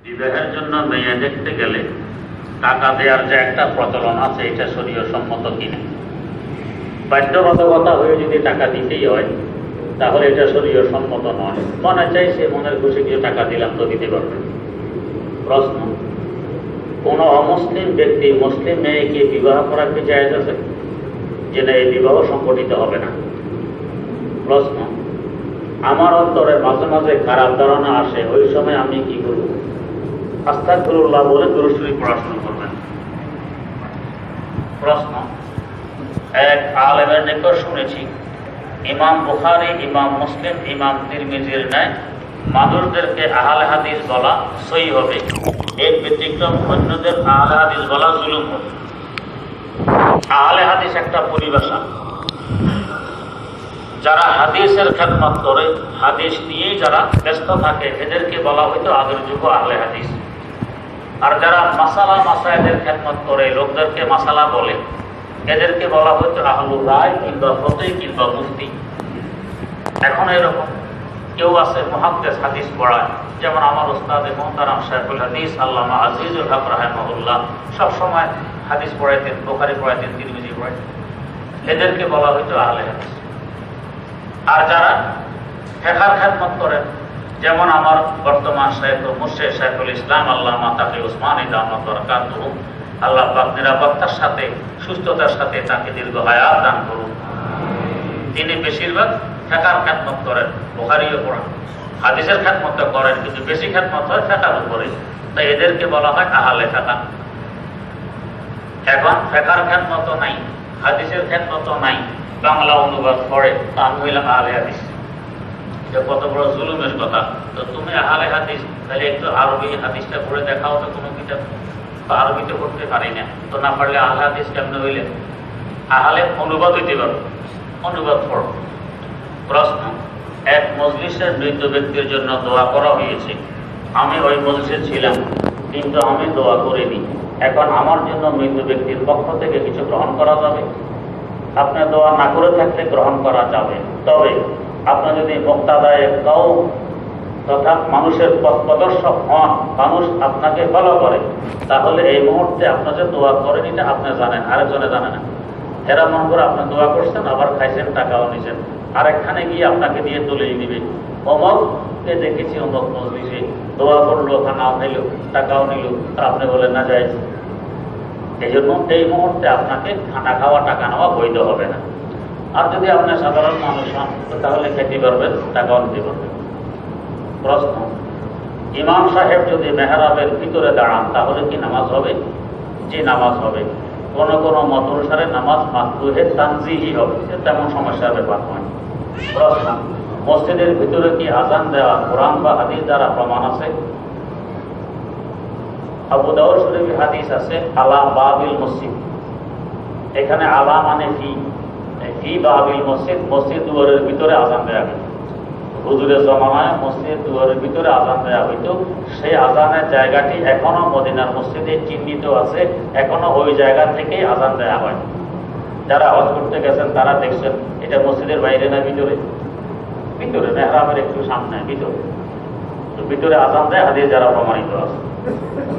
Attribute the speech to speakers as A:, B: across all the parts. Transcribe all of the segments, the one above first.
A: বিবাহের জন্য মেয়ে দেখতে গেলে টাকা দেওয়ার যে একটা প্রচলন আছে, এটা শরীয় সম্মত কিনা? বাধ্যবাধকতা হয়ে যদি টাকা দিতেই হয় তাহলে এটা শরীয় সম্মত নয়। মনে চাইছে মনের খুশি দিয়ে টাকা দিলাম তো দিতে পারবে। প্রশ্ন, কোন অমুসলিম ব্যক্তি মুসলিম মেয়েকে বিবাহ করা কি জায়েজ আছে, যে না এই বিবাহ সংগঠিত হবে না? প্রশ্ন, আমার অন্তরে মাঝে মাঝে খারাপ ধারণা আসে, ওই সময় আমি কি করব? আস্তাগফিরুল্লাহ বলে দুরূদ শরীফ পড়া শুরু করবেন। প্রশ্ন, এক আলেমের নিকট শুনেছি ইমাম বুখারী, ইমাম মুসলিম, ইমাম তিরমিজির ন্যায় মানুষদেরকে আহলে হাদিস বলা সহিহ হবে, এর ব্যতিক্রম অন্যদের আহলে হাদিস বলা জুলুম হবে। আহলে হাদিস একটা পরিভাষা, যারা হাদিসের খেদমত করে, হাদিস নিয়েই যারা ব্যস্ত থাকে, এদেরকে বলা হয়তো আগের যুগ আহলে হাদিস। আর যারা মাসালা মাসায়েলের খেদমত করে, লোকদেরকে মাসালা বলে, এদেরকে বলা হয়তো আহলুর রায় কিংবা ফকিহ কিংবা মুফতি। এখন এরকম কেউ আছে মুহাদ্দিস, হাদিস পড়ায়, যেমন আমার উস্তাদ মুহতারাম শাইখুল হাদিস আল্লামা আজিজুল হক রাহিমাহুল্লাহ সবসময় হাদিস পড়াইতেন, বুখারী পড়াইতেন, তিরমিজি পড়াইতেন। এদেরকে বলা হয়তো আহলে হাদিস। আর যারা ফিকহের খেদমত করেন, যেমন আমার বর্তমান শাইখ মুর্শিদ শাইখুল ইসলাম আল্লামা তাকি উসমানী দামাত বরকাতুহু, আল্লাহ পাক নিরাপত্তার সাথে সুস্থতার সাথে তাকে দীর্ঘ হায়াত দান করুন। তিনি বেশিরভাগ ফিকহের খেদমত করেন, বুখারীও পড়েন, হাদিসের খেদমত করেন, কিন্তু বেশি খেদমত হয় ফিকহের উপরে, তাই এদেরকে বলা হয় আহলে ফিকহ। এখন ফিকহের খেদমত নাই, হাদিসের খেদমত নাই, বাংলা অনুবাদ পড়ে, তা আমি হইলাম আহলে হাদিস। এটা কত বড় জুলুমের কথা। তো তুমি আহলে হাদিস, তাহলে একটু আরবি হাদিসটা পড়ে দেখাও তো কোনো কিতাব। আরবিতে পড়তে পারি না, তো না পারলে আহলে হাদিস কেমনে হইলেন? আহলে অনুবাদ হইতে পারো, অনুবাদ পড়ো। প্রশ্ন, এক মজলিসের মৃত ব্যক্তির জন্য দোয়া করা হয়েছে, আমি ওই মজলিসে ছিলাম কিন্তু আমি দোয়া করিনি, এখন আমার জন্য মৃত ব্যক্তির পক্ষ থেকে কিছু গ্রহণ করা যাবে? আপনি দোয়া না করে থাকলে গ্রহণ করা যাবে, তবে আপনি যদি মুক্তাদায়ে কওম তথা মানুষের পথ প্রদর্শক হন, মানুষ আপনাকে ফলো করে, তাহলে এই মুহূর্তে আপনার যে দোয়া করেন এটা আপনি জানেন, আরেকজনে জানে না। এরা মনে করে আপনি দোয়া করছেন, আবার খাইছেন, টাকাও নিছেন, আরেকখানে গিয়ে আপনাকে দিয়ে তুলেই দিবে। অমুককে দেখেছি অমুক মজলিসে দোয়া করলো, খানাও খাইল, টাকাও নিল, আর আপনি বলেন না যায়। এই জন্য এই মুহূর্তে আপনাকে খানা খাওয়া, টাকা নেওয়া বৈধ হবে না। আর যদি আপনি সাধারণ মানুষ হন তাহলে খেতে পারবেন, টাকাও নিতে পারবেন। প্রশ্ন, ইমাম সাহেব যদি মেহরাবের ভিতরে দাঁড়ান তাহলে কি নামাজ হবে? যে নামাজ হবে। কোন কোন মত অনুসারে নামাজ মাকরুহে তানজিহি হবে, তেমন সমস্যার ব্যাপার নয়। প্রশ্ন, মসজিদের ভিতরে কি আযান দেওয়া কোরআন বা হাদিস দ্বারা প্রমাণ আছে? আবু দাউদ শরীফে হাদিস আছে আলা বাবিল মসজিদ, এখানে আলা মানে ফি বাবিল মসজিদ, মসজিদ দুয়ারের ভিতরে আযান দেওয়া হয়। হুজুরের জমানায় মসজিদ দুয়ারের ভিতরে আযান দেওয়া হইতো, সেই আযানের জায়গাটি এখনো মদিনার মসজিদে চিহ্নিত আছে, এখনো ওই জায়গা থেকেই আযান দেওয়া হয়। যারা হজ করতে গেছেন তারা দেখছেন এটা মসজিদের বাইরে না ভিতরে? ভিতরে, মেহরাবের একটু সামনে, ভিতরে। তো ভিতরে আযান দেয়, হাদিস যারা প্রমাণিত আছে।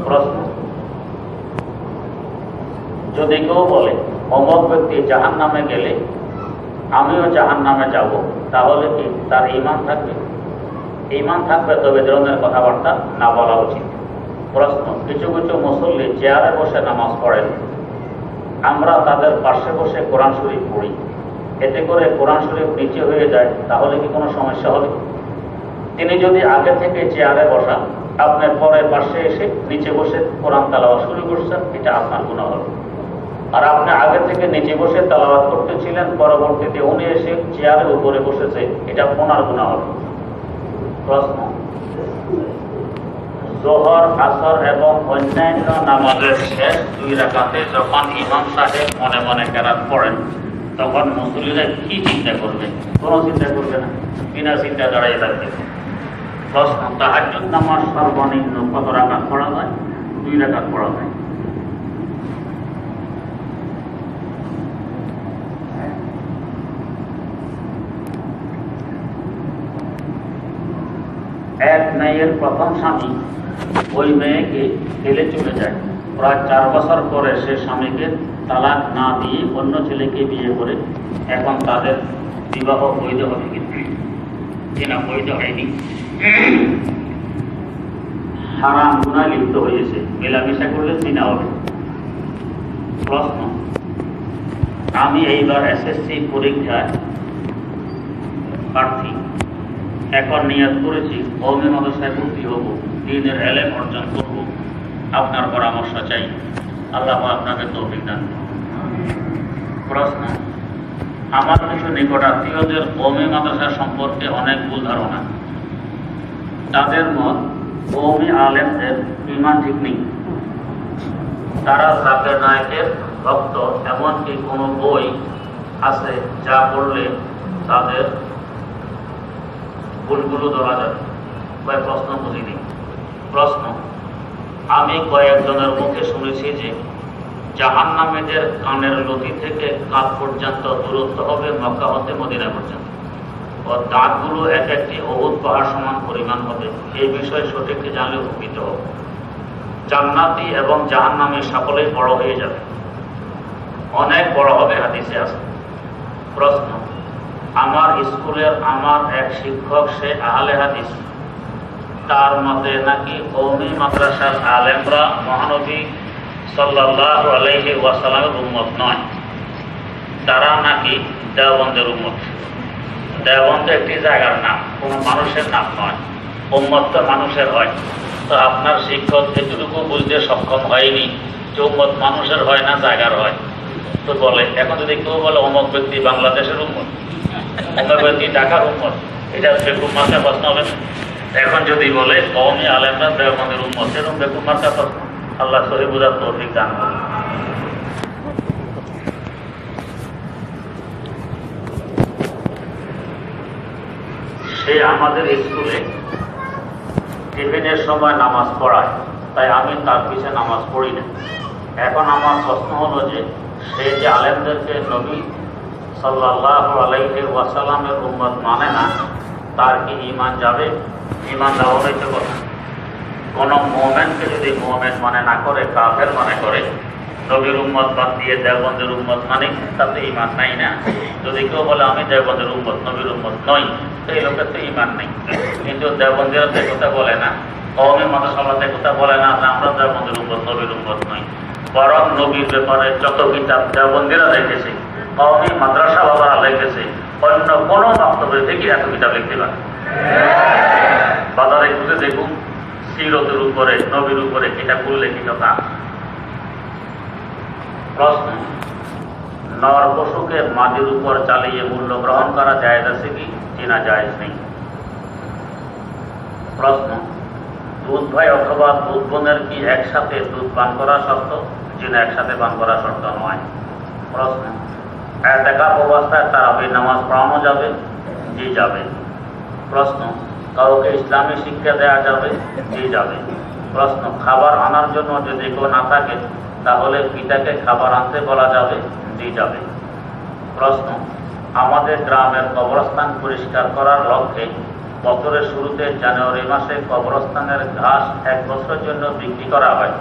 A: প্রশ্ন, যদি কেউ বলে অমুক ব্যক্তি জাহান্নামে গেলে আমিও জাহান্নামে যাব, তাহলে কি তার ঈমান থাকবে? ঈমান থাকবে, তবে ধরনের কথাবার্তা না বলা উচিত। প্রশ্ন, কিছু কিছু মুসল্লি চেয়ারে বসে নামাজ পড়েন, আমরা তাদের পাশে বসে কোরআন শরীফ পড়ি, এতে করে কোরআন শরীফ নিচে হয়ে যায়, তাহলে কি কোনো সমস্যা হবে? তিনি যদি আগে থেকে চেয়ারে বসা, আপনি পরে পাশে এসে নিচে বসে কোরআন তেলাওয়াত শুরু করছেন, এটা আপনার গুনাহ হবে। আর আপনি আগে থেকে নিচে বসে তেলাওয়াত করতেছিলেন, পরবর্তীতে উনি এসে চেয়ারের উপরে বসেছে, এটা ওনার গুনাহ হবে। প্রশ্ন, যোহর, আসর এবং অন্যান্য নামাজের শেষ 2 রাকাতে যখন ইমাম সাহেব মনে মনে কেরাত পড়েন, তখন মুসল্লিরা কি চিন্তা করবে? কোনো চিন্তা করবে না, বিনা চিন্তা দাঁড়িয়ে থাকবে। প্রশ্ন, তাহাজ্জুদ নামাজ সর্বনিম্ন কত রাকাত পড়া যায়? 2 রাকাত পড়া যায়। এক মেয়ের প্রথম স্বামী ওই মেয়েকে ফেলে চলে যায়, প্রায় 4 বছর পরে সে স্বামীকে তালাক না দিয়ে অন্য ছেলেকে বিয়ে করে, এখন তাদের বিবাহ বৈধ হবে কিনা? বৈধ হয়নি, হারাম গুনাহ লিপ্ত হয়েছে, মেলামেশা করলে জিনা হবে। প্রশ্ন, আমি এইবার এসএসসি পরীক্ষায় প্রার্থী, এখন নিয়ত করেছি কওমি মাদ্রাসায় ভর্তি হব, দ্বীনের ইলম অর্জন করব, আপনার পরামর্শ চাই, আল্লাহ আপনাকে তৌফিক দান করুন। প্রশ্ন, আমার কিছু নিকটাত্মীয়দের কওমি মাদ্রাসা সম্পর্কে অনেক ভুল ধারণা। তাদের মত কওমি আলেমদের ঈমান ঠিক নেই, তারা জাকির নায়েকের ভক্ত, এমনকি কোনো বই আছে যা পড়লে তাদের ভুলগুলো ধরা যাবে। প্রশ্ন বুঝিনি। প্রশ্ন, আমি কয়েকজনের মুখে শুনেছি যে জাহান্নামীদের কানের লতি থেকে কাঁধ পর্যন্ত দূরত্ব হবে মক্কা হতে মদিনা পর্যন্ত, ও দাঁতগুলো এক একটি উহুদ পাহাড় সমান পরিমাণ হবে। এই বিষয়ে সঠিকটি জানলে উপকৃত হবে। জান্নাতি এবং জাহান্নামী সকলেই বড় হয়ে যাবে, অনেক বড় হবে, হাদিসে আছে। প্রশ্ন, আমার স্কুলের আমার এক শিক্ষক, সে আহলে হাদিস, তার মতে নাকি কওমি মাদ্রাসার আলেমরা মহানবী সাল্লাল্লাহু আলাইহি ওয়াসাল্লামের উম্মত নয়, তারা নাকি দেওবন্দের উম্মত। দেওবন্দ একটি জায়গার নাম, কোনো মানুষের নাম নয়। উম্মত তো মানুষের হয়। তো আপনার শিক্ষক এতটুকু বুঝতে সক্ষম হয়নি যে উম্মত মানুষের হয় না জায়গার হয়। তো বলে, এখন যদি কেউ বলে অমুক ব্যক্তি বাংলাদেশের উম্মত, অমুক ব্যক্তি ঢাকার উম্মত, এটা বেকুব মার্কা প্রশ্ন হবে। এখন যদি বলে কওমি আলেমরা দেওবন্দের উম্মত, এরকম বেকুব মার্কা প্রশ্ন। আল্লাহ সহি বুঝার তৌফিক দান করুন। সে আমাদের স্কুলে টিফিনের সময় নামাজ পড়ায়, তাই আমি তার পিছনে নামাজ পড়ি না। এখন আমার প্রশ্ন হলো যে সে যে আলেমদেরকে নবী সাল্লাল্লাহু আলাইহি ওয়াসাল্লামের উম্মত মানে না, তার কি ঈমান যাবে? ঈমান দেওয়া হয়েছে কথা। কোন মুমিনকে যদি মুমিন মানে না করে, কাফের মানে করে, নবীর উম্মত বাদ দিয়ে দেওবন্দের উম্মত মানে, তাতে ঈমান নাই না। যদি কেউ বলে আমি দেওবন্দের উম্মত, নবীর উম্মত নই, তো এই লোকের তো ঈমান নেই। কিন্তু দেওবন্দের কথা বলে না, কওমি মাদ্রাসা কথা বলে না, আমরা দেওবন্দের উম্মত, নবীর উম্মত নই। বরং নবীর ব্যাপারে যত কিতাব দেওবন্দিরা লিখেছে, কওমি মাদ্রাসা বাবারা লিখেছে, অন্য কোনো বক্তব্য থেকে এত কিতাব লিখতে পারে। বাজারে খুঁজে দেখুন, সিরতের উপরে, নবীর উপরে কিতাব উল্লেখিত তা। প্রশ্ন, নর পশুকে মাটির উপর চালিয়ে মূল্য গ্রহণ করা জায়েজ আছে কি? চিনা জায়েজ নেই। প্রশ্ন, দুধ ভাই অথবা দুধ বোনের কি একসাথে দুধ পান করা শর্ত? চিনা একসাথে পান করা শর্ত নয়। প্রশ্ন, ইতিকাফ অবস্থায় তারাবির নামাজ পড়ানো যাবে? জি যাবে। প্রশ্ন, কাউকে ইসলামী শিক্ষা দেওয়া যাবে? জি যাবে। প্রশ্ন, খাবার আনার জন্য যদি কেউ না থাকে তাহলে পিতাকে খাবার আনতে বলা যাবে? জি যাবে। প্রশ্ন, আমাদের গ্রামের কবরস্থান পরিষ্কার করার লক্ষ্যে বছরের শুরুতে জানুয়ারি মাসে কবরস্থানের ঘাস 1 বছরের জন্য বিক্রি করা হয়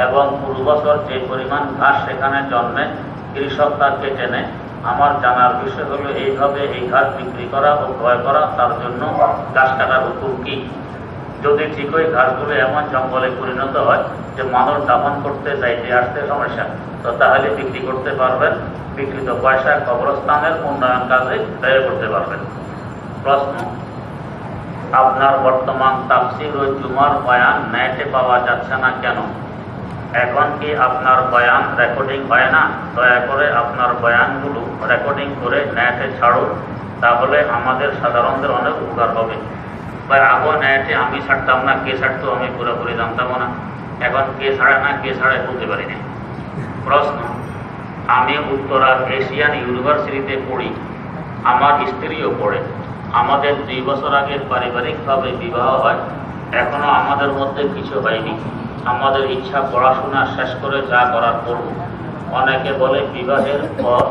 A: এবং পুরো বছর যে পরিমাণ ঘাস সেখানে জন্মে কৃষক তা কেটে নেয়। আমার জানার বিষয় হলো এইভাবে এই ঘাস বিক্রি করা ও ক্রয় করা, তার জন্য ঘাস কাটার হুকুম কি? যদি ঠিক ওই ঘাসগুলো এমন জঙ্গলে পরিণত হয় যে মানুষ দাফন করতে যাইতে আসতে সমস্যা, তো তাহলে বিক্রি করতে পারবেন। বিক্রিত পয়সা কবরস্থানের উন্নয়ন কাজে ব্যয় করতে পারবেন। প্রশ্ন, আপনার বর্তমান তাফসীর ও জুমার বয়ান নেটে পাওয়া যাচ্ছে না কেন? এখন কি আপনার বয়ান রেকর্ডিং হয় না? দয়া করে আপনার বয়ানগুলো রেকর্ডিং করে নেটে ছাড়ুন, তাহলে আমাদের সাধারণদের অনেক উপকার হবে। ভাই, আগে নেটে আমি ছাড়তাম না, কে ছাড়তো আমি পুরোপুরি জানতাম না। এখন কে ছাড়ে না, কে ছাড়ে বলতে পারি না। প্রশ্ন, আমি উত্তরার এশিয়ান ইউনিভার্সিটিতে পড়ি, আমার স্ত্রীও পড়ে। আমাদের 2 বছর আগে পারিবারিকভাবে বিবাহ হয়, এখনো আমাদের মধ্যে কিছু হয়নি। আমাদের ইচ্ছা পড়াশোনা শেষ করে যা করার করব। অনেকে বলে বিবাহের পর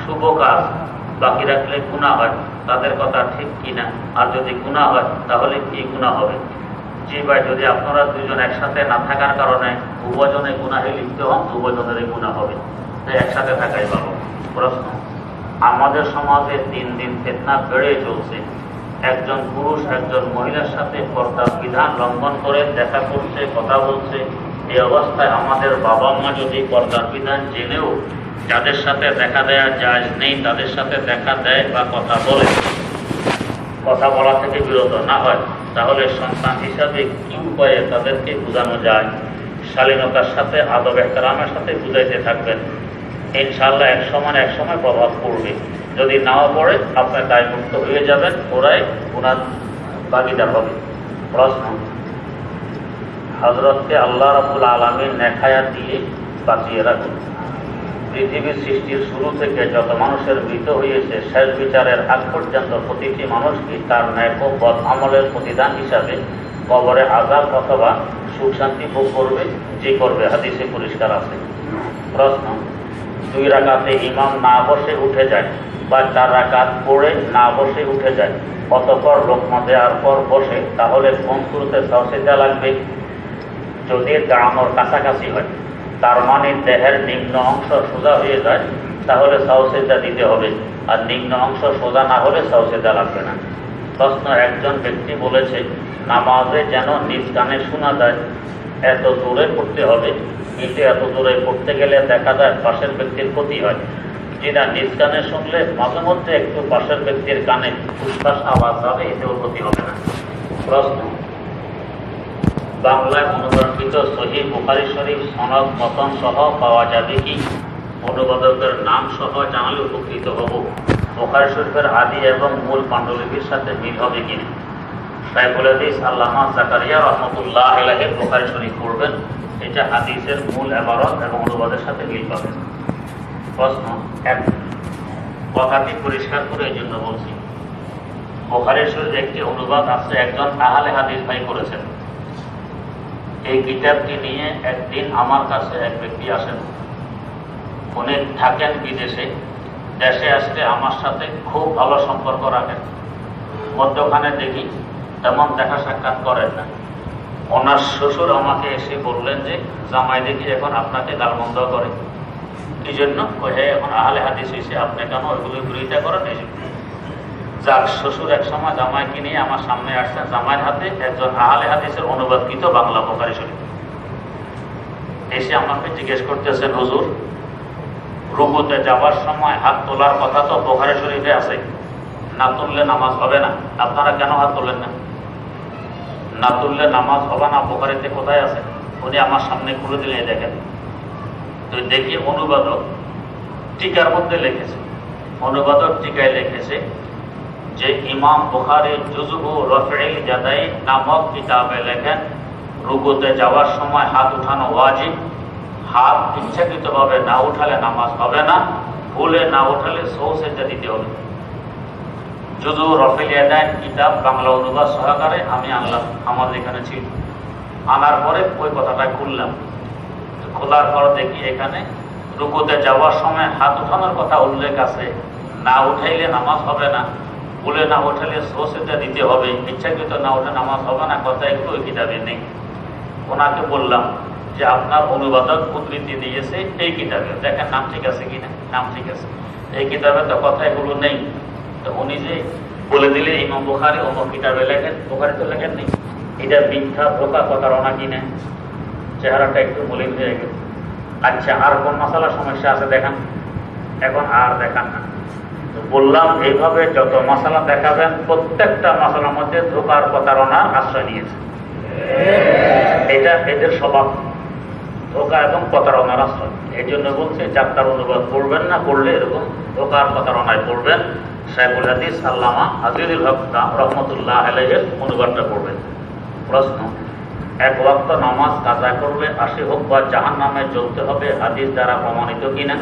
A: শুভ কাজ বাকি রাখলে গুনাহ হয়, তাদের কথা ঠিক কিনা? আর যদি গুনাহ হয় তাহলে কি গুনাহ হবে? জি ভাই, যদি আপনারা দুজন একসাথে না থাকার কারণে উভয়জনে গুনাহে লিপ্ত হন, উভয়জনেরই গুনাহ হবে, তাই একসাথে থাকাই ভালো। প্রশ্ন, আমাদের সমাজে দিন দিন ফিতনা বেড়ে চলছে। একজন পুরুষ একজন মহিলার সাথে পর্দার বিধান লঙ্ঘন করে দেখা করছে, কথা বলছে। এই অবস্থায় আমাদের বাবা মা যদি পর্দার বিধান জেনেও যাদের সাথে দেখা দেওয়া জায়েজ নেই তাদের সাথে দেখা দেয় বা কথা বলে, কথা বলা থেকে বিরত না হয়, তাহলে সন্তান হিসাবে কি উপায়ে তাদেরকে বোঝানো যায়? শালীনতার সাথে, আদব এহতেরামের সাথে বুঝাইতে থাকবেন। ইনশাআল্লাহ এক সময় প্রভাব পড়বে। যদি নাও পড়ে আপনার দায়মুক্ত হয়ে যাবেন, ওরাই ওনার ভাগিদার হবে। প্রশ্ন, হযরতকে আল্লাহ রাব্বুল আলামিন নেখায়া দিয়ে বাঁচিয়ে রাখুন। পৃথিবীর সৃষ্টির শুরু থেকে যত মানুষের মৃত হয়েছে, শেষ বিচারের আগ পর্যন্ত প্রতিটি মানুষকে তার ন্যায় ও বদ আমলের প্রতিদান হিসাবে কবরে আযাব অথবা সুখ শান্তি ভোগ করবে, যে করবে, হাদিসে পরিষ্কার আছে। প্রশ্ন, 2 রাকাতে ইমাম না বসে উঠে যায় বা 4 রাকাত পড়ে না বসে উঠে যায়, অতঃপর লোকমা দেওয়ার পর বসে, তাহলে কোন শুরুতে সাজদা লাগবে? যদি দাঁড়ানোর কাছাকাছি হয়, তার মানে দেহের নিম্ন অংশ সোজা হয়ে যায়, তাহলে সাজদা দিতে হবে, আর নিম্ন অংশ সোজা না হলে সাজদা লাগবে না। প্রশ্ন, একজন ব্যক্তি বলেছে নামাজে যেন নিজ কানে শোনা যায়, এত দূরে পড়তে হবে, কিন্তু এত দূরে পড়তে গেলে দেখা যায় পাশের ব্যক্তির ক্ষতি হয়। যেটা নিজ কানে শুনলে মাঝে মধ্যে একটু পাশের ব্যক্তির কানে ফুসফাস আওয়াজ হবে, এতেও ক্ষতি হবে না। প্রশ্ন, বাংলায় অনুবাদিত সহিহ বুখারী শরীফ সনদ মতন সহ পাওয়া যাবে কি? অনুবাদকের নাম সহ জানালে উপকৃত হব। বুখারী শরীফের আদি এবং মূল পাণ্ডুলিপির সাথে মিল হবে কিনা? শাইখুল হাদিস আল্লামা জাকারিয়া রাহমাতুল্লাহ আলাইহি বুখারী শরীফ পড়বেন, এটা হাদিসের মূল ইবারত এবং অনুবাদের সাথে মিল পাবেন। প্রশ্ন, কথাটি পরিষ্কার করে এই জন্য বলছি, বুখারী শরীফের একটি অনুবাদ আছে, একজন আহলে হাদিস ভাই করেছেন। এই কিতাবটি নিয়ে একদিন আমার কাছে এক ব্যক্তি আসেন। উনি থাকেন বিদেশে, দেশে আসলে আমার সাথে খুব ভালো সম্পর্ক রাখেন। মধ্যখানে দেখি তেমন দেখা সাক্ষাৎ করেন না। ওনার শ্বশুর আমাকে এসে বললেন যে জামাই দেখি এখন আপনাকে গালমন্দ করে, এই জন্য এখন আহলে হাদিস হয়েছে, আপনি কেন ওইগুলো বিরোধিতা করেন? এই জন্য যাক, শ্বশুর এক সময় জামাইকে নিয়ে আমার সামনে আসছেন, জামাইয়ের হাতে একজন আহলে হাদিসের অনুবাদকৃত বাংলা বুখারী শরীফ। এসে আমাকে জিজ্ঞেস করতেছেন, হুজুর, রুকুতে যাওয়ার সময় হাত তোলার কথা তো বুখারী শরীফে আছে, না তুললে নামাজ হবে না, আপনারা কেন হাত তোলেন না? না তুললে নামাজ হবে না বুখারীতে কোথায় আছে? উনি আমার সামনে খুলে দিলে দেখেন। তো দেখি অনুবাদক টিকার মধ্যে লিখেছে, অনুবাদক টিকায় লিখেছে যে ইমাম বুখারী জুজউ রাফঈল ইয়াদাইন নামক কিতাবে লেখেন, রুকুতে যাওয়ার সময় হাত উঠানো ওয়াজিব, হাত ইচ্ছাকৃতভাবে না উঠালে নামাজ হবে না, ভুলে না উঠালে সাজদা দিতে হবে। জুজউ রাফঈল ইয়াদাইন কিতাব বাংলা অনুবাদ সহকারে আমি আনলাম, আমাদের এখানে ছিল। আনার পরে ওই কথাটা খুললাম, খোলার পর দেখি এখানে রুকুতে যাওয়ার সময় হাত উঠানোর কথা উল্লেখ আছে, না উঠাইলে নামাজ হবে না, ভুলে না উঠালে সাজদা দিতে হবে, ইচ্ছাকৃত না উঠে নামাজ হবে না, কথা একটু ওই কিতাবে নেই। ওনাকে বললাম যে আপনার অনুবাদক উদ্ধৃতি দিয়েছে এই কিতাবে, দেখেন নাম ঠিক আছে কিনা। নাম ঠিক আছে, এই কিতাবে তো কথা এগুলো নেই। তো উনি যে বলে দিলে ইমাম বুখারী অমুক কিতাবে লেখেন, বুখারী তো লেখেন নেই, এটা মিথ্যা ধোঁকা প্রতারণা কিনা? চেহারাটা একটু মলিন হয়ে গেল। আচ্ছা, আর কোন মশালা সমস্যা আছে দেখান। এখন আর দেখান না। তো বললাম এইভাবে যত মশালা দেখাবেন প্রত্যেকটা মশালার মধ্যে ধোঁকার প্রতারণার আশ্রয় নিয়েছে। এটা এদের স্বভাব, ধোঁকা এবং প্রতারণার আশ্রয়। এই জন্য বলছে যাত্রার অনুবাদ করবেন না, করলে এরকম ধোঁকার প্রতারণায় পড়বেন। শাইখুল হাদিস আল্লামা আজিজুল হক রহমতুল্লাহ আলাইহির অনুবাদটা পড়বেন। প্রশ্ন, এক ওয়াক্ত নামাজ কাজা করবে 80 হোক বা জাহান্নামে জ্বলতে হবে, হাদিস দ্বারা প্রমাণিত কিনা?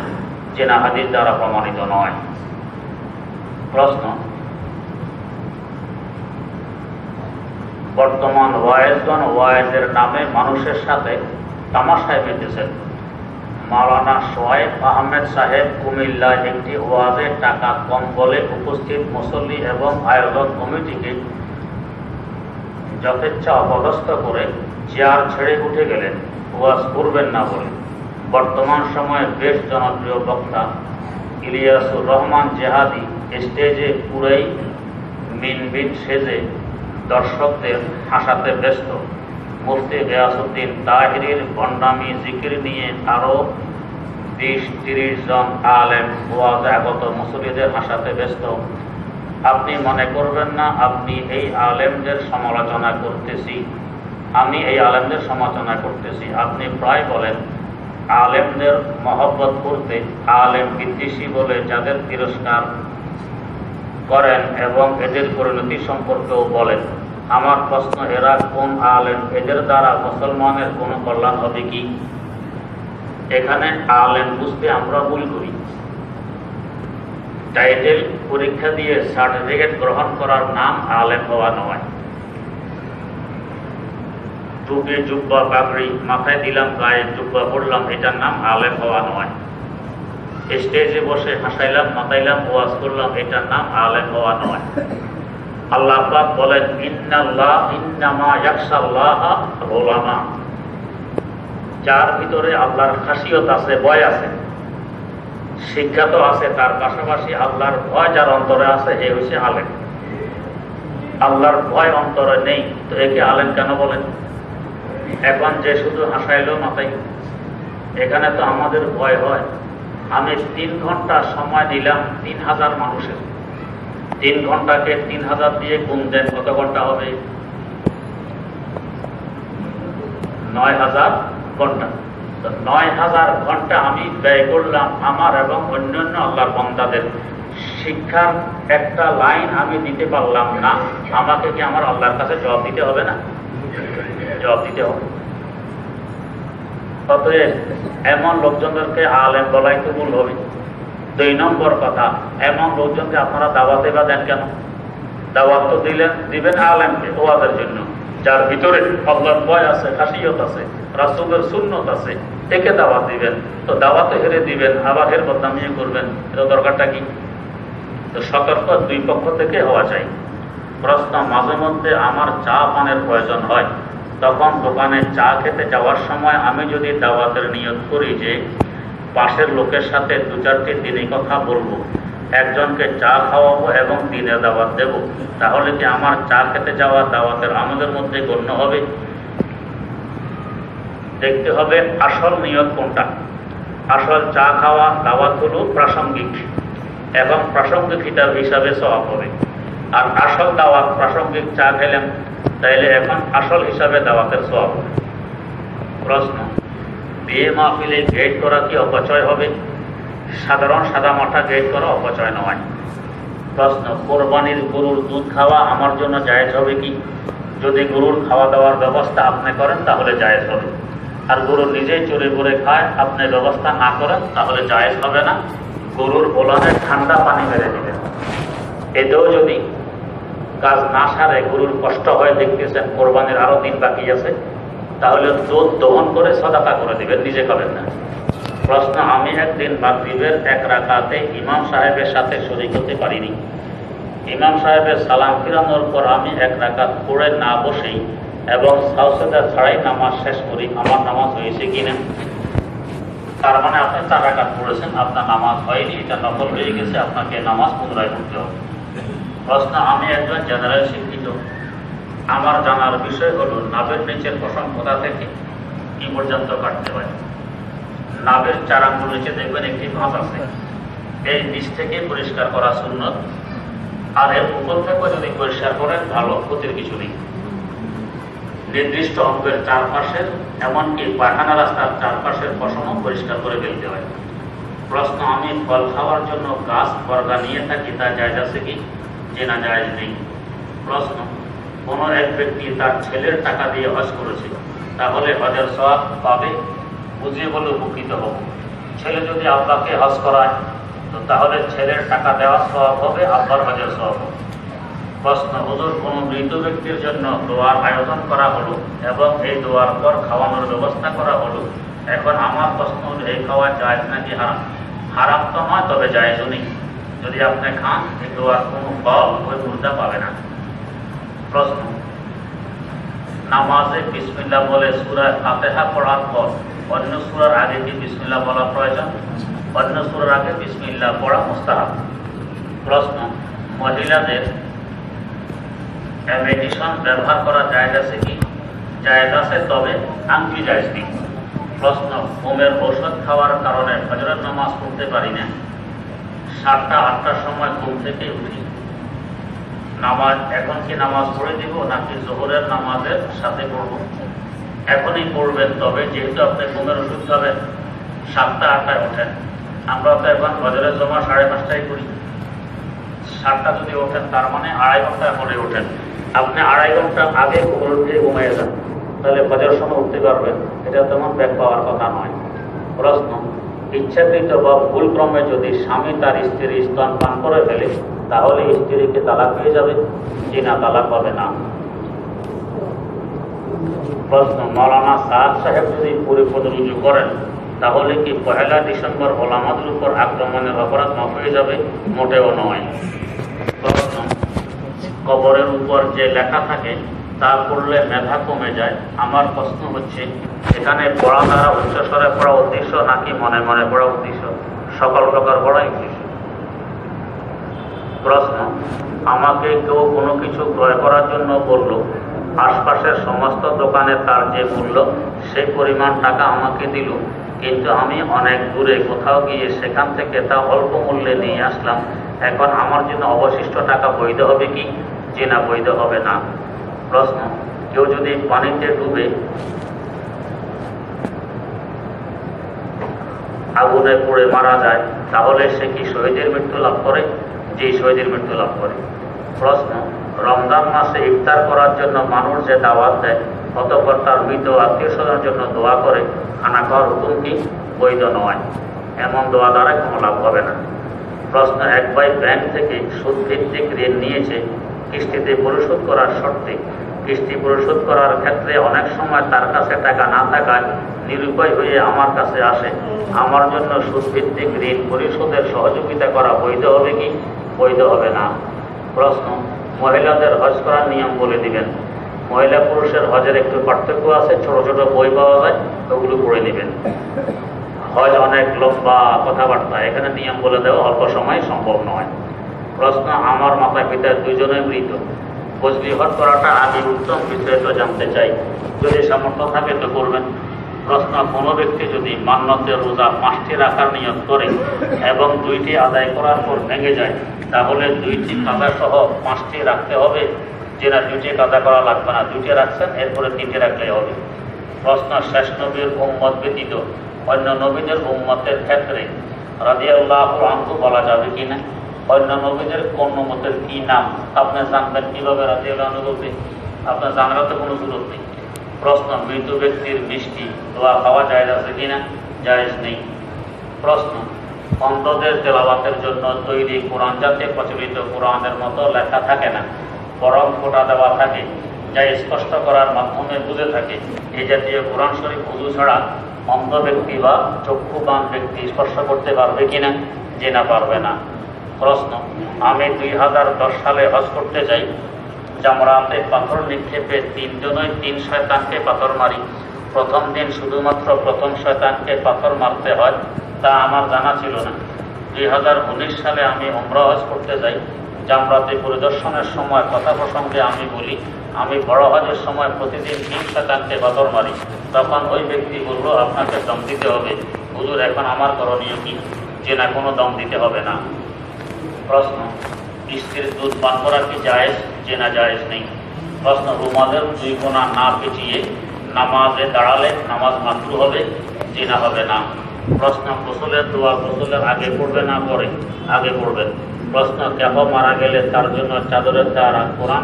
A: যে না, হাদিস দ্বারা প্রমাণিত নয়। প্রশ্ন, বর্তমান ওয়াইজগণ ওয়াইজের নামে মানুষের সাথে তামাশায় বেঁধেছেন, মাওলানা সোহাইব আহমেদ সাহেব কুমিল্লায় একটি ওয়াজে টাকা কম বলে উপস্থিত মুসল্লি এবং আয়োজক কমিটিকে যথেচ্ছা অপদস্থ করে চেয়ার ছেড়ে উঠে গেলেন ওয়াজ করবেন না বলে। বর্তমান সময়ে বেশ জনপ্রিয় বক্তা ইলিয়াসুর রহমান জেহাদি স্টেজে পুরোই মিনবিন সেজে দর্শকদের হাসাতে ব্যস্ত। মুফতি গিয়াসউদ্দিন তাহিরির ভণ্ডামি জিকির নিয়ে আরও 20-30 জন আলেম ওয়াজে আগত মুসল্লিদের হাসাতে ব্যস্ত। আপনি মনে করবেন না আপনি এই আলেমদের সমালোচনা করতেছি, আমি এই আলেমদের সমালোচনা করতেছি। আপনি প্রায় বলেন আলেমদের মহব্বত করতে আলেম বিদ্বেষী বলে যাদের তিরস্কার করেন এবং এদের পরিণতি সম্পর্কেও বলেন। আমার প্রশ্ন, এরা কোন আলেম? এদের দ্বারা মুসলমানের কোনো কল্যাণ হবে কি? এখানে আলেম বুঝতে আমরা ভুল করি। টাইটেল পরীক্ষা দিয়ে সার্টিফিকেট গ্রহণ করার নাম আলেম হওয়া নয়। টুপি জুব্বা পাগড়ি মাথায় দিলাম, গায়ে জুব্বা পড়লাম, এটার নাম আলেম হওয়া নয়। স্টেজে বসে হাসাইলাম মাতাইলাম ওয়াজ করলাম, এটার নাম আলেম হওয়া নয়। আল্লাহ পাক বলেন ইন্নামা ইয়াখশাল্লাহ উলামা, যার ভিতরে আল্লাহর খাসিয়ত আছে, ভয় আছে, শিক্ষা তো আছে, তার পাশাপাশি আল্লাহর ভয় যার অন্তরে আছে, এ হচ্ছে আলেম। আল্লাহর ভয় অন্তরে নেই তো একে আলেম কেন বলেন? এখন যে শুধু হাসাইলো মাথায়, এখানে তো আমাদের ভয় হয়। আমি 3 ঘন্টা সময় নিলাম 3000 মানুষের, 3 ঘন্টাকে 3000 দিয়ে গুণ দেন, কত ঘন্টা হবে? 9000 ঘন্টা। তো 9000 ঘন্টা আমি ব্যয় করলাম আমার এবং অন্যান্য আল্লাহর বান্দাদের শিক্ষার একটা লাইন আমি দিতে পারলাম না। আমাকে কি আমার আল্লাহর কাছে জবাব দিতে হবে না? জবাব দিতে হবে। অতএব এমন লোকজনদেরকে আলেম বলাই তো ভুল হবে। 2 নম্বর কথা, এমন লোকজনকে আপনারা দাওয়াতে বা দেন কেন? দাওয়াত তো দিবেন আলেমকে ওয়াজের জন্য, যার ভিতরে আল্লাহর ভয় আছে, খাসিয়ত আছে, রাসূলের সুন্নত আছে, একে দাওয়াত দিবেন। তো দাওয়াতে হেরে দিবেন, আবার এর বদনামি করবেন, এটা দরকারটা কি? তো সতর্ক 2 পক্ষ থেকে হওয়া চাই। প্রশ্ন, মাঝে মধ্যে আমার চা পানের প্রয়োজন হয়, তখন দোকানে চা খেতে যাওয়ার সময় আমি যদি দাওয়াতের নিয়ত করি যে পাশের লোকের সাথে 2-4টি দিনই কথা বলবো, একজনকে চা খাওয়াবো এবং দিনের দাওয়াত দেব, তাহলে কি আমার চা খেতে যাওয়া দাওয়াতের আমাদের মধ্যে গণ্য হবে? দেখতে হবে আসল নিয়ত কোনটা। আসল চা খাওয়া দাওয়াত হলো প্রাসঙ্গিক এবং প্রাসঙ্গিক হিসাবে সওয়াব হবে। আর আসল দাওয়াত প্রাসঙ্গিক চা খেলেন, তাইলে এখন আসল হিসাবে দাওয়াতের সওয়াব হবে। প্রশ্ন, বিয়ে মাহফিলে গেট করা কি অপচয় হবে? সাধারণ সাদামাটা গেট করা অপচয় নয়। প্রশ্ন, কোরবানির গরুর দুধ খাওয়া আমার জন্য জায়েজ হবে কি? যদি গরুর খাওয়া দাওয়ার ব্যবস্থা আপনি করেন তাহলে জায়েজ হবে। আর গরু নিজেই চুরি করে খায়, আপনি ব্যবস্থা না করেন তাহলে জায়েজ হবে না। গরুর ওলানে ঠান্ডা পানি মেরে দিবেন। এতেও যদি কাজ না সারে গরুর কষ্ট হয়, দেখতেছেন কোরবানির আরো দিন বাকি আছে, তাহলে দুধ দহন করে সাদাকা করে দিবেন, নিজে খাবেন না। প্রশ্ন, আমি একদিন মাগরিবের 1 রাকাতে ইমাম সাহেবের সাথে শরীক হতে পারিনি। ইমাম সাহেবের সালাম ফিরানোর পর আমি 1 রাকাত পড়ে না বসেই এবং সাউসেদা ছাড়াই নামাজ শেষ করি, আমার নামাজ হয়েছে কিনা? তার মানে আপনি 4 রাকাত পড়েছেন, আপনার নামাজ হয়নি, এটা নকল হয়ে গেছে, আপনাকে নামাজ পুনরায় পড়তে হবে। প্রশ্ন, আমি একজন জেনারেল শিক্ষিত, আমার জানার বিষয় হলো নাভের নিচের পশম কোথা থেকে কি পর্যন্ত কাটতে হয়? নাভের 4 আঙ্গুল নিচে দেখবেন একটি ভাঁজ আছে, এই নিচ থেকে পরিষ্কার করা সুন্নত। আর এর উপর থেকে যদি পরিষ্কার করেন ভালো, ক্ষতির কিছু নেই। নির্দিষ্ট অঙ্গের চারপাশের, এমনকি পায়খানা রাস্তার চারপাশের পশমও পরিষ্কার করে ফেলতে হয়। প্রশ্ন, আমি ফল খাওয়ার জন্য গাছ বর্গা নিয়ে থাকি, তা জায়েজ আছে কি? যে না, জায়েজ নেই। প্রশ্ন, কোন এক ব্যক্তি তার ছেলের টাকা দিয়ে হজ করেছে, তাহলে হজের সওয়াব পাবে? বুঝিয়ে বলে উপকৃত হব। ছেলে যদি আব্বাকে হজ করায় তো তাহলে ছেলের টাকা দেওয়ার সওয়াব হবে, আব্বার হজের সওয়াব হবে। প্রশ্ন, হুজুর, কোন মৃত ব্যক্তির জন্য দোয়ার আয়োজন করা হলো এবং এই দোয়ার পর খাওয়ানোর ব্যবস্থা করা হলো এখন আমার প্রশ্ন হল, এই খাওয়া জায়েজ নাকি হারাম? হারাম তো নয়, তবে জায়েজও নেই। যদি আপনি খান, এই দোয়ার কোনো ফল ওই মুর্দা পাবে না। প্রশ্ন, নামাজে বিসমিল্লাহ বলে সূরা ফাতিহা পড়ার পর অন্য সূরার আগে কি বিসমিল্লাহ বলা প্রয়োজন? অন্য সূরার আগে বিসমিল্লাহ পড়া মুস্তাহাব। প্রশ্ন, মহিলাদের মেডিসিন ব্যবহার করা জায়েজ আছে কি? জায়েজ আছে, তবে আংটি জায়েজ নেই। প্রশ্ন, ঘুমের ওষুধ খাওয়ার কারণে ফজরের নামাজ পড়তে পারি না, 7টা 8টার সময় ঘুম থেকে উঠি, নামাজ এখন কি নামাজ পড়ে দিব নাকি জোহরের নামাজের সাথে পড়ব? এখনই পড়বেন, তবে যেহেতু আপনি ঘুমের ওষুধ খাবেন, 7টা 8টায় ওঠেন। আমরা তো এখন ফজরের জমা 5:30টায় করি। 7টা যদি ওঠেন, তার মানে 2.5 ঘন্টা পরে ওঠেন। আপনি 2.5 ঘন্টা আগে ঘুমের উঠে ঘুমিয়ে যান, তাহলে ফজরের সময় উঠতে পারবেন। এটা তেমন ব্যাগ পাওয়ার কথা নয়। প্রশ্ন, ইচ্ছাকৃত বা ভুল ক্রমে যদি স্বামী তার স্ত্রীর স্তন পান করে ফেলে, তাহলে স্ত্রীকে তালাক পেয়ে যাবে? জি না, তালাক পাবে না। প্রশ্ন, মৌলানা সাদ সাহেব যদি পরিপদ রুজু করেন, তাহলে কি 1 ডিসেম্বর ওলামাদের উপর আক্রমণের অপরাধ মাফ হয়ে যাবে? মোটেও নয়। প্রশ্ন, কবরের উপর যে লেখা থাকে তা পড়লে মেধা কমে যায়। আমার প্রশ্ন হচ্ছে, এখানে পড়া দ্বারা উচ্চস্বরে পড়া উদ্দেশ্য নাকি মনে মনে পড়া উদ্দেশ্য? সকল প্রকার পড়াই উদ্দেশ্য। প্রশ্ন, আমাকে কেউ কোনো কিছু ক্রয় করার জন্য বলল, আশপাশের সমস্ত দোকানে তার যে মূল্য সেই পরিমাণ টাকা আমাকে দিল, কিন্তু আমি অনেক দূরে কোথাও গিয়ে সেখান থেকে তা অল্প মূল্যে নিয়ে আসলাম। এখন আমার জন্য অবশিষ্ট টাকা বৈধ হবে কি? জি না, বৈধ হবে না। প্রশ্ন, কেউ যদি পানিতে ডুবে আগুনে পড়ে মারা যায়, তাহলে সে কি শহীদের মৃত্যু লাভ করে? জি, শহীদের মৃত্যু লাভ করে। প্রশ্ন, রমজান মাসে ইফতার করার জন্য মানুষ যে দাওয়াত দেয়, অতঃপর তার মৃত আত্মীয় স্বজনের জন্য দোয়া করে, খানা খাওয়ার হুকুম কি? বৈধ নয়। এমন দোয়া দ্বারা কোনো লাভ হবে না। প্রশ্ন, এক ভাই ব্যাংক থেকে সুদভিত্তিক ঋণ নিয়েছে কিস্তিতে পরিশোধ করার শর্তে। কিস্তি পরিশোধ করার ক্ষেত্রে অনেক সময় তার কাছে টাকা না থাকায় নিরুপায় হয়ে আমার কাছে আসে। আমার জন্য সুদভিত্তিক ঋণ পরিশোধের সহযোগিতা করা বৈধ হবে কি? বৈধ হবে না। প্রশ্ন, মহিলাদের হজ করার নিয়ম বলে দিবেন। মহিলা পুরুষের হজের একটু পার্থক্য আছে, ছোট ছোট বই পাওয়া যায়, ওগুলো পড়ে নেবেন। হজ অনেক লম্বা কথাবার্তা, এখানে নিয়ম বলে দেওয়া অল্প সময় সম্ভব নয়। প্রশ্ন, আমার মাতা পিতা দুজনে মৃত, ফজলি হজ করাটা আগে উত্তম, বিস্তারিত জানতে চাই। যদি সামর্থ্য থাকে তো করবেন। প্রশ্ন, কোনো ব্যক্তি যদি মান্যতের রোজা 5টি রাখার নিয়ত করে এবং 2টি আদায় করার পর ভেঙে যায়, তাহলে 2টি কাজা সহ 5টি রাখতে হবে? যে না, 2টি কাজা করা লাগবে না, 2টি রাখছেন, এরপরে 3টি রাখলেই হবে। প্রশ্ন, শেষ নবীর উম্মত ব্যতীত অন্য নবীদের উম্মতের ক্ষেত্রে রাদিয়াল্লাহু আনহু বলা যাবে কিনা? অন্য নবীদের কোন উম্মতের কি নাম আপনি জানবেন কিভাবে? রাদিয়াল্লাহু আনহু বলতে আপনার জানার তো কোনো সুযোগ নেই। প্রশ্ন, মৃত ব্যক্তির মিষ্টি দোয়া খাওয়া জায়েজ আছে কিনা? জায়েজ নেই। প্রশ্ন, অন্ধদের তেলাওয়াতের জন্য তৈরি কোরআন যাতে প্রচলিত কোরআনের মতো লেখা থাকে না, বরং ফোঁটা দেওয়া থাকে, যা স্পষ্ট করার মাধ্যমে বুঝে থাকে, এই জাতীয় কোরআন শরীফ উযু ছাড়া অন্ধ ব্যক্তি বা চক্ষুবান ব্যক্তি স্পর্শ করতে পারবে কিনা? যে না, পারবে না। প্রশ্ন, আমি 2010 সালে হজ করতে যাই, জামরাতে পাথর নিক্ষেপে 3 জনই 3 শয়তানকে পাথর মারি। প্রথম দিন শুধুমাত্র প্রথম শয়তানকে পাথর মারতে হয়, তা আমার জানা ছিল না। 2019 সালে আমি উমরা হজ করতে যাই, জামরাতে পরিদর্শনের সময় কথা প্রসঙ্গে আমি বলি, আমি বড় হজের সময় প্রতিদিন 3 শয়তানকে পাথর মারি। তখন ওই ব্যক্তি বলল, আপনাকে দম দিতে হবে। হুজুর, এখন আমার করণীয় কি? যে না, কোনো দম দিতে হবে না। প্রশ্ন, স্ত্রীর দুধ পান করা কি জায়েজ? যে না, জায়েজ নেই। প্রশ্ন, রুমালের 2 কোণা না পেঁচিয়ে নামাজে দাঁড়ালে নামাজ মাকরুহ হবে? যে না, হবে না। প্রশ্ন, গোসলের দোয়া গোসলের আগে পড়বে না পরে? আগে পড়বেন। প্রশ্ন, কেহ মারা গেলে তার জন্য চাদরের দ্বারা কোরআন,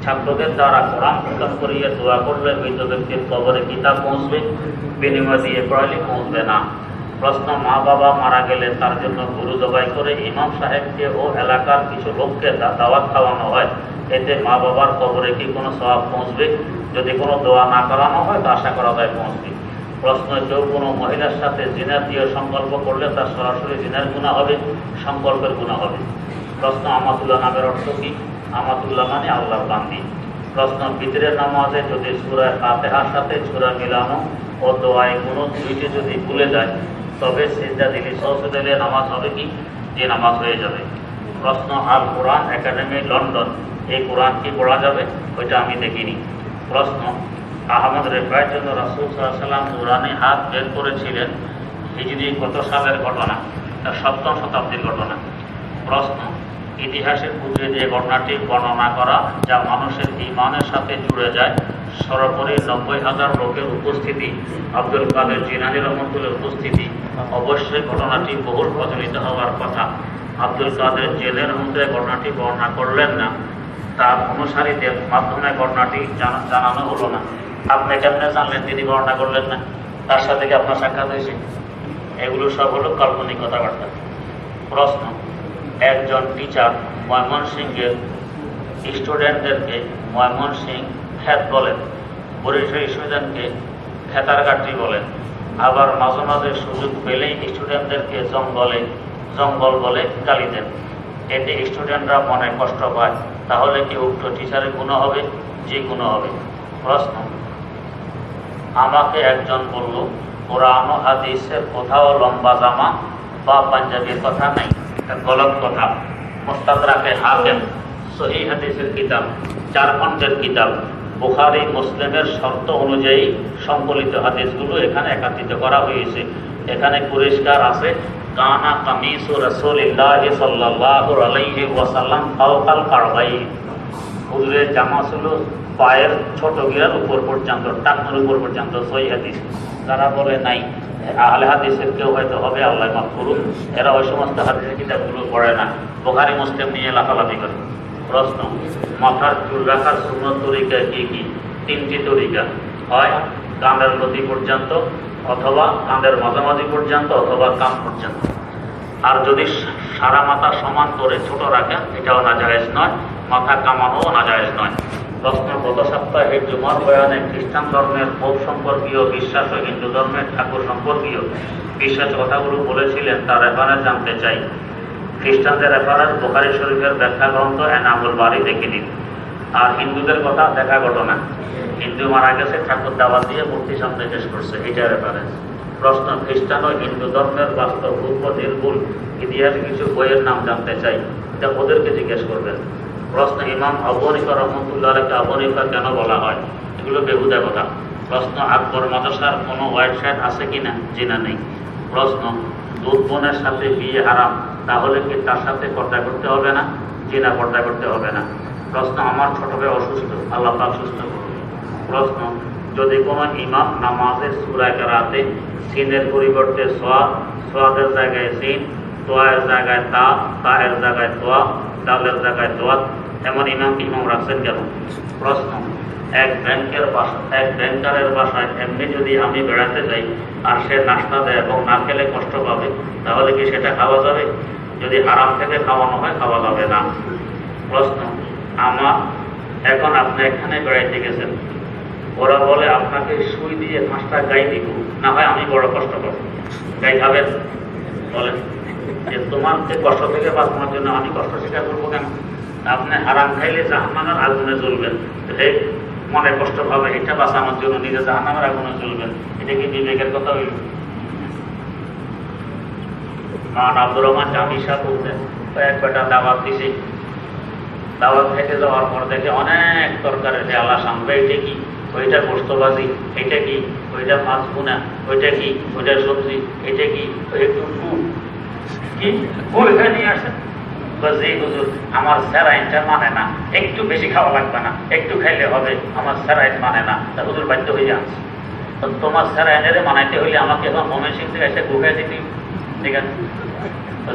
A: ছাত্রদের দ্বারা কোরআন খতম করিয়ে দোয়া করলে মৃত ব্যক্তির কবরে কিতাব পৌঁছবে? বিনিময় দিয়ে পড়ালে পৌঁছবে না। প্রশ্ন, মা বাবা মারা গেলে তার জন্য গরু জবাই করে ইমাম সাহেবকে ও এলাকার কিছু লোককে দাওয়াত খাওয়ানো হয়, এতে মা বাবার কবরে কি কোনো সওয়াব পৌঁছবে? যদি কোনো দোয়া না করানো হয় তো আশা করা যায় পৌঁছবে। প্রশ্ন, কেউ কোনো মহিলার সাথে জিনার দিয়ে সংকল্প করলে তার সরাসরি জিনার গুনাহ হবে, সংকল্পের গুনাহ হবে। প্রশ্ন, আমাতুল্লাহ নামের অর্থ কি? আমাতুল্লাহ মানে আল্লাহর বান্দি। প্রশ্ন, বিতরের নামাজে যদি সূরা ফাতিহার সাথে সূরা মিলানো ও দোয়ায়ে কুনুত দুইটি যদি ভুলে যায় তবে সিজদা দিলে সজদা দিলে নামাজ হবে কি? যে নামাজ হয়ে যাবে। প্রশ্ন, আল কোরআন একাডেমি লন্ডন, এই কোরআন কি পড়া যাবে? ওইটা আমি দেখিনি। প্রশ্ন, আহমদ রেফায়ের জন্য রাসূল সাল্লাল্লাহু আলাইহি ওয়াসাল্লাম নুরানি হাত বের করেছিলেন, হিজরি কত সালের ঘটনা? 7ম শতাব্দীর ঘটনা। প্রশ্ন, ইতিহাসের পুঁজি দিয়ে ঘটনাটি বর্ণনা করা যা মানুষের ঈমানের সাথে জুড়ে যায়। সর্বোপরি 90,000 লোকের উপস্থিতি, আব্দুল কাদের জিলানী রহমতুল্লাহর উপস্থিতি, অবশ্যই ঘটনাটি বহুল প্রচলিত হওয়ার কথা। আব্দুল কাদের জিলানী রহমতুল্লাহ ঘটনাটি বর্ণনা করলেন না, তার অনুসারীদের মাধ্যমে ঘটনাটি জানানো হলো না। আপনি কেমনে জানলেন তিনি বর্ণনা করলেন না? তার সাথে কি আপনার সাক্ষাৎ হয়েছে? এগুলো সব হলো কাল্পনিক কথাবার্তা। প্রশ্ন, একজন টিচার ময়মনসিংহের স্টুডেন্টদেরকে ময়মনসিংহ খ্যাত বলেন, বরিশাল স্টুডেন্টকে খেতারগাটি বলেন, আবার মাঝে মাঝে সুযোগ পেলেই স্টুডেন্টদেরকে জঙ্গল বলে গালি দেন। এতে স্টুডেন্টরা মনে কষ্ট পায়, তাহলে কি উক্ত টিচারের গুনাহ হবে? যে গুনাহ হবে। প্রশ্ন, আমাকে একজন বলল কোরআন ও হাদিসের কোথাও লম্বা জামা বা পাঞ্জাবির কথা নেই, গলত কথা। মুস্তাদরাকে হাকিম, সহিহ হাদিসের কিতাব, 4 খণ্ডের কিতাব, বুখারী মুসলিমের শর্ত অনুযায়ী সংকলিত হাদিসগুলো এখানে একত্রিত করা হয়েছে। এখানে পরিষ্কার আছে, কানা কামিসু রাসূলিল্লাহি সাল্লাল্লাহু আলাইহি ওয়াসাল্লাম ফাওকাল কারবাইন, হুজুরের জামা ছিল পায়ের ছোট গিরার উপর পর্যন্ত, টাকনুর উপর পর্যন্ত। সহিহ হাদিস। যারা বলে নাই, আহলে হাদিসের কেউ হয়তো হবে, আল্লাহ মাফ করুন, এরা ওই সমস্ত হাদিসের কিতাবগুলো পড়ে না, বুখারী মুসলিম নিয়ে লাফালাফি করে। প্রশ্ন, মাথার চুল রাখার সুন্নত তরিকা কি কি? 3টি তরিকা, হয় কাঁধের লতি পর্যন্ত, অথবা কাঁধের মাঝামাঝি পর্যন্ত, অথবা কান পর্যন্ত। আর যদি সারা মাথা সমান করে ছোট রাখেন এটাও নাজায়েজ নয়, মাথা কামানোও নাজায়েজ নয়। প্রশ্ন, গত সপ্তাহে জুমার বয়ানে খ্রিস্টান ধর্মের পোপ সম্পর্কীয় বিশ্বাস ও হিন্দু ধর্মের ঠাকুর সম্পর্কীয় বিশ্বাস কথাগুলো বলেছিলেন, তার রেফারেন্স জানতে চাই। খ্রিস্টানদের রেফারেন্স বুখারী শরীফের ব্যাখ্যা গ্রন্থ এনামুল বারী দেখে নিন। আর হিন্দুদের কথা দেখা ঘটনা, হিন্দু মারা গেছে, ঠাকুর দাওয়াত দিয়ে মূর্তি সামনে পেশ করছে, এটা রেফারেন্স। প্রশ্ন, খ্রিস্টান ও হিন্দু ধর্মের বাস্তব রূপ ও নির্ভুল ইতিহাস কিছু বইয়ের নাম জানতে চাই, এটা ওদেরকে জিজ্ঞেস করবেন। প্রশ্ন, ইমাম আবু হানিফা রাহমাতুল্লাহ আলাইহি আবু হানিফা কেন বলা হয়? এগুলো বেহুদা কথা। প্রশ্ন, আকবর মাদ্রাসার কোনো ওয়েবসাইট আছে কিনা? জিনা নেই। প্রশ্ন, দুধ বোনের সাথে বিয়ে হারাম, তাহলে কি তার সাথে পর্দা করতে হবে না? জিনা, পর্দা করতে হবে না। প্রশ্ন, আমার ছোট ভাই অসুস্থ, আল্লাহ পাক সুস্থ করুন। প্রশ্ন, যদি কোনো ইমাম নামাজের সূরা কেরাতে সিনের পরিবর্তে সোয়াদ, সোয়াদের জায়গায় সিন, তোয়ার জায়গায় তা, তায়ের জায়গায় তোয়া, ডালের জায়গায় দোয়াত, এমন ইমাম রাখছেন কেন? প্রশ্ন, এক ব্যাংকারের বাসায় এমনি যদি আমি বেড়াতে যাই আর সে নাস্তা দেয় এবং না খেলে কষ্ট পাবে, তাহলে কি সেটা খাওয়া যাবে? যদি হারাম থেকে খাওয়ানো হয় খাওয়া যাবে না। প্রশ্ন, এখন আপনি এখানে বেড়াইতে গেছেন, ওরা বলে আপনাকে সুই দিয়ে 5টা গাই দিব, না হয় আমি বড় কষ্ট পাবো, গাই খাবেন? বলেন যে তোমাকে কষ্ট থেকে বাঁচানোর জন্য আমি কষ্ট স্বীকার করবো কেন? আপনি হারাম খাইলে জাহান্নামের আগুনে জ্বলবেন, মনে কষ্ট পাবে, এটা বাঁচানোর জন্য নিজে জাহান্নামের আগুনে জ্বলবেন, এটা কি বিবেকের কথা হইল? মান আব্দুর রহমান জামি সাহেব বলতেন, এক বেটা দাওয়াত দিছে, দাওয়াত থেকে যাওয়ার পর দেখে অনেক তরকারের আল্লাহ সামনে, এটা কি? ওইটা গোস্তবাজি, এটা কি? ওইটা মাছ ভুনা, ওইটা কি? ওইটা সবজি, এটা কি? একটু কি ওইটা নিয়ে আসেন। যে হুজুর আমার স্যারাইনটা মানে না, একটু বেশি খাওয়া লাগবে না, একটু খাইলে হবে, আমার স্যারাইন মানে না, তা হুজুর বাধ্য হয়ে আসছে। তোমার স্যারাইনের মানাইতে হইলে আমাকে এখন ময়মনসিংহ থেকে এসে গু খাই দিতে, ঠিক আছে?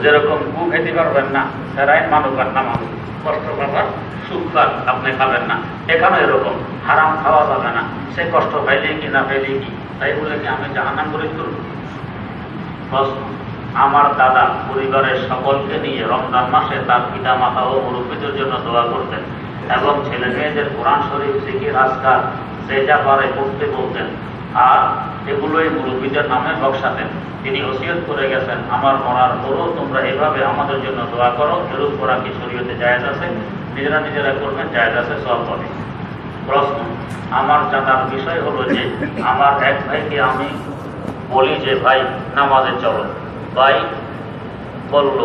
A: যেরকম গু খেতে পারবেন না, স্যারাইন মানুষ আর না মানুষ, কষ্ট পাবার সুখ পার আপনি খাবেন না। এখানে এরকম হারাম খাওয়া যাবে না, সে কষ্ট পাইলে কি না পাইলে কি, তাই বলে কি আমি জাহান্নাম করে করব? প্রশ্ন, আমার দাদা পরিবারের সকলকে নিয়ে রমজান মাসে তার পিতা মাতা ও মুরব্বীদের জন্য দোয়া করতেন এবং ছেলে মেয়েদের কোরআন শরীফ, জিকির, আজকার যে যা পারে করতে বলতেন। আর এগুলোই মুরব্বীদের নামে বক্সা দেন। তিনি ওসিয়ত করে গেছেন, আমার মরার পরও তোমরা এভাবে আমাদের জন্য দোয়া করো। এরূপ করা কি শরীয়তে জায়েজ আছে? নিজেরা নিজেরা করবেন, জায়েজ আছে, সওয়াব পাবে। প্রশ্ন, আমার জানার বিষয় হলো যে আমার এক ভাইকে আমি বলি যে ভাই নামাজে চলো। ভাই বলল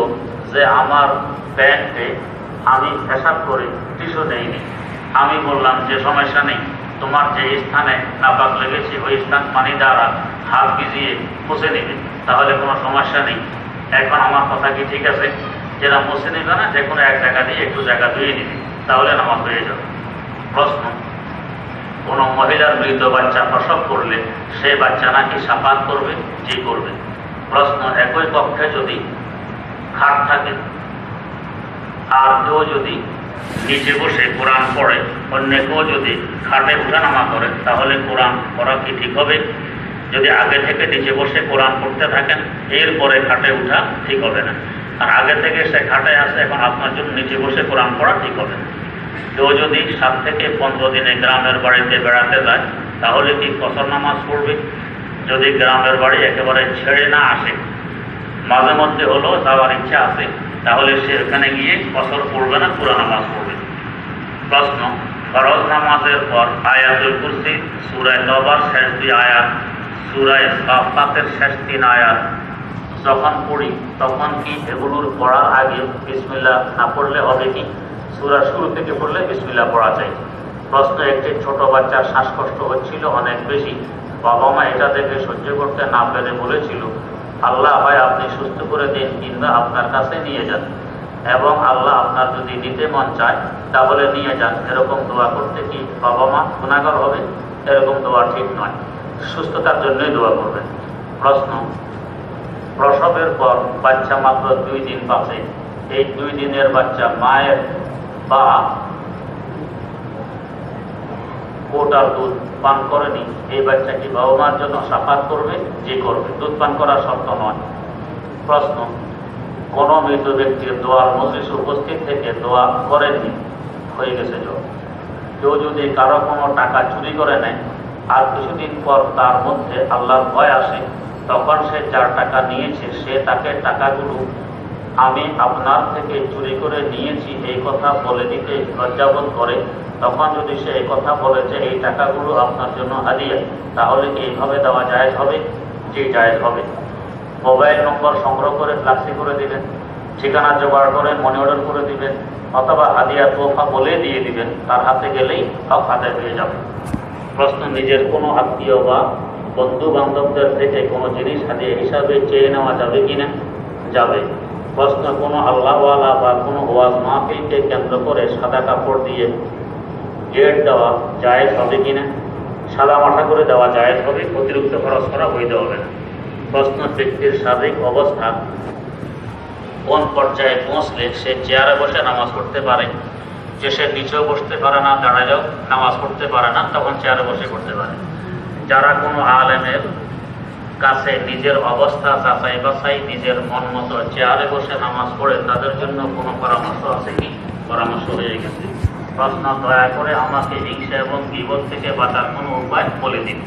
A: যে আমার প্যান্টে আমি পেশাব করে টিস্যু নেইনি। আমি বললাম যে সমস্যা নেই, তোমার যে স্থানে নাপাক লেগেছে ওই স্থান পানি দ্বারা হাত ভিজিয়ে মুছে নেবে, তাহলে কোনো সমস্যা নেই। এখন আমার কথা কি ঠিক আছে? যেটা মুছে নেবে না, যে কোনো এক জায়গা দিয়ে একটু জায়গা ধুয়ে নেবে, তাহলে নামাজ হয়ে যাবে। প্রশ্ন, কোনো মহিলার মৃত বাচ্চা প্রসব করলে সে বাচ্চা নাকি সাফাত করবে? জি করবে। প্রশ্ন, একই কক্ষে যদি খাট থাকে আর কেউ যদি নিচে বসে কোরআন পড়ে, অন্য কেউ যদি খাটে উঠানামা করে, তাহলে কোরআন পড়া কি ঠিক হবে? যদি আগে থেকে নিচে বসে কোরআন পড়তে থাকেন, এরপরে খাটে উঠা ঠিক হবে না। আর আগে থেকে সে খাটে আসে, এখন আপনার জন্য নিচে বসে কোরআন পড়া ঠিক হবে না। কেউ যদি 7 থেকে 15 দিনে গ্রামের বাড়িতে বেড়াতে যায়, তাহলে কি কসর নামাজ পড়বে? যদি গ্রামের বাড়ি একেবারে ছেড়ে না আসে, মাঝে মধ্যে হলো যাওয়ার ইচ্ছা আছে, তাহলে সে ওখানে গিয়ে কসর পড়বে না, পুরা নামাজ পড়বে। প্রশ্ন, ফরজ নামাজের পর আয়াতুল কুরসি, সূরা তওবার শেষ 2 আয়াত, সূরা সাফাতের শেষ 3 আয়াত যখন পড়ি, তখন কি এগুলোর পড়ার আগে বিসমিল্লাহ না পড়লে হবে কি? সূরার শুরু থেকে পড়লে বিসমিল্লাহ পড়া চাই। প্রশ্ন, একটি ছোট বাচ্চার শ্বাসকষ্ট হচ্ছিল অনেক বেশি। বাবা মা এটা দেখে সহ্য করতে না পেরে বলেছিল, আল্লাহ হয় আপনি সুস্থ করে দিন কিংবা আপনার কাছে নিয়ে যান, এবং আল্লাহ আপনার যদি নিতে মন চায় তাহলে নিয়ে যান। এরকম দোয়া করতে কি বাবা মা গুনাহগার হবে? এরকম দোয়া ঠিক নয়, সুস্থতার জন্যই দোয়া করবেন। প্রশ্ন, প্রসবের পর বাচ্চা মাত্র 2 দিন বাঁচে, এই 2 দিনের বাচ্চা মায়ের বা কোটার দুধ পান করেনি, এই বাচ্চা কি বাবা মার জন্য সাফাত করবে? যে করবে, দুধ পান করার শর্ত নয়। প্রশ্ন, কোন মৃত ব্যক্তির দোয়ার মজলিসে উপস্থিত থেকে দোয়া করেননি, হয়ে গেছে জবাব। কেউ যদি কারো কোনো টাকা চুরি করে নেয় আর কিছুদিন পর তার মধ্যে আল্লাহর ভয় আসে, তখন সে যার টাকা নিয়েছে সে তাকে টাকাগুলো আমি আপনার থেকে চুরি করে নিয়েছি এই কথা বলে দিতে লজ্জাবোধ করে, তখন যদি সে এই কথা বলে যে এই টাকাগুলো আপনার জন্য হাদিয়া, তাহলে কি এইভাবে দেওয়া জায়েজ হবে? জি জায়েজ হবে। মোবাইল নম্বর সংগ্রহ করে ফ্লাক্সি করে দিবেন, ঠিকানা জোগাড় করে মনি অর্ডার করে দিবেন, অথবা হাদিয়া তোফা বলে দিয়ে দিবেন, তার হাতে গেলেই হক আদায় হয়ে যাবে। প্রশ্ন, নিজের কোনো আত্মীয় বা বন্ধু বান্ধবদের থেকে কোনো জিনিস হাদিয়া হিসাবে চেয়ে নেওয়া যাবে কিনা? যাবে। প্রশ্ন, কোনো আল্লাহওয়ালা বা কোনো ওয়াজ মাহফিলকে কেন্দ্র করে সাদা কাপড় দিয়ে গেট দেওয়া জায়েজ হবে কিনা? সাদা মাথা করে দেওয়া জায়েজ হবে, অতিরিক্ত খরচ করা বৈধ হবে না। প্রশ্ন, ব্যক্তির শারীরিক অবস্থা কোন পর্যায়ে পৌঁছলে সে চেয়ারে বসে নামাজ পড়তে পারে? যে সে নিচেও বসতে পারে না, দাঁড়ালেও নামাজ পড়তে পারে না, তখন চেয়ারে বসে পড়তে পারে। যারা কোনো আলেমের কাছে নিজের অবস্থা যাচাই বাছাই নিজের মন মতো চেয়ারে বসে নামাজ পড়ে, তাদের জন্য কোনো পরামর্শ আছে কি? পরামর্শ হয়ে গেছে। প্রশ্ন, দয়া করে আমাকে হিংসা এবং গীবত থেকে বাঁচার কোনো উপায় বলে দিন।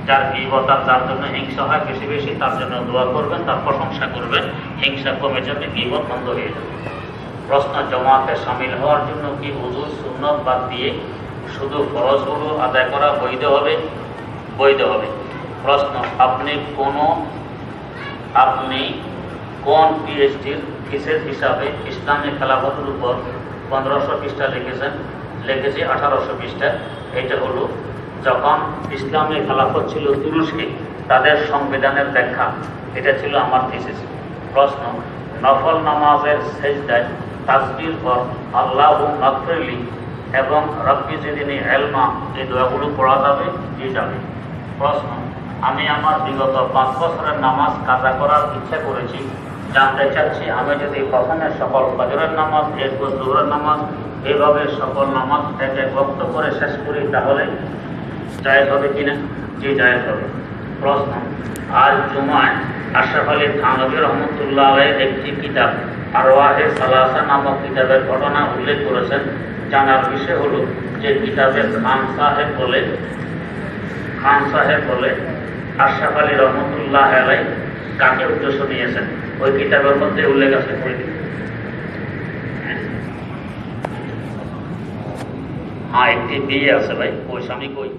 A: যার গীবত আর যার জন্য হিংসা হয় বেশি বেশি, তার জন্য দোয়া করবেন, তার প্রশংসা করবেন, হিংসা কমে যাবে, গীবত বন্ধ হয়ে যাবে। প্রশ্ন, জামাতে শামিল হওয়ার জন্য কি ওযু সুন্নত বাদ দিয়ে শুধু ফরজগুলো আদায় করা বৈধ হবে? বৈধ হবে। প্রশ্ন, আপনি কোন পিএইচডির থিসিস হিসাবে ইসলামী খেলাফতের উপর 1500 পৃষ্ঠা লিখেছেন? লিখেছি 1800 পৃষ্ঠা। এটা হলো যখন ইসলামী খেলাফত ছিল তুরস্কে, তাদের সংবিধানের ব্যাখ্যা, এটা ছিল আমার থিসিস। প্রশ্ন, নফল নামাজের সেজদায় তাসবির পর আল্লাহু মাগফিরলি এবং রব্বি জিদনি ইলমা এই দোয়াগুলো পড়া যাবে? জি যাবে। প্রশ্ন, আমি আমার বিগত 5 বছরের নামাজ কাজা করার ইচ্ছা করেছি, জানতে চাচ্ছি আমি যদি প্রথমে সকল ফজরের নামাজ, এরপর জোহরের নামাজ, এভাবে সকল নামাজ এক এক ওয়াক্ত করে শেষ করি, তাহলে জায়েজ হবে কিনা? জি জায়েজ হবে। প্রশ্ন, আজ জুমায় আশরাফ আলী থানভী রহমতুল্লাহ আলাইহির একটি কিতাব আরওয়াহে সালাসা নামক কিতাবের ঘটনা উল্লেখ করেছেন। জানার বিষয় হলো যে কিতাবের খান সাহেব বলে খান সাহেব বলে আশরাফ আলী রহমতুল্লাহ আলাই কাকে উদ্দেশ্য নিয়েছেন, ওই কিতাবের মধ্যে উল্লেখ আছে। হ্যাঁ, একটি বিয়ে আছে ভাই, ওই স্বামী কই?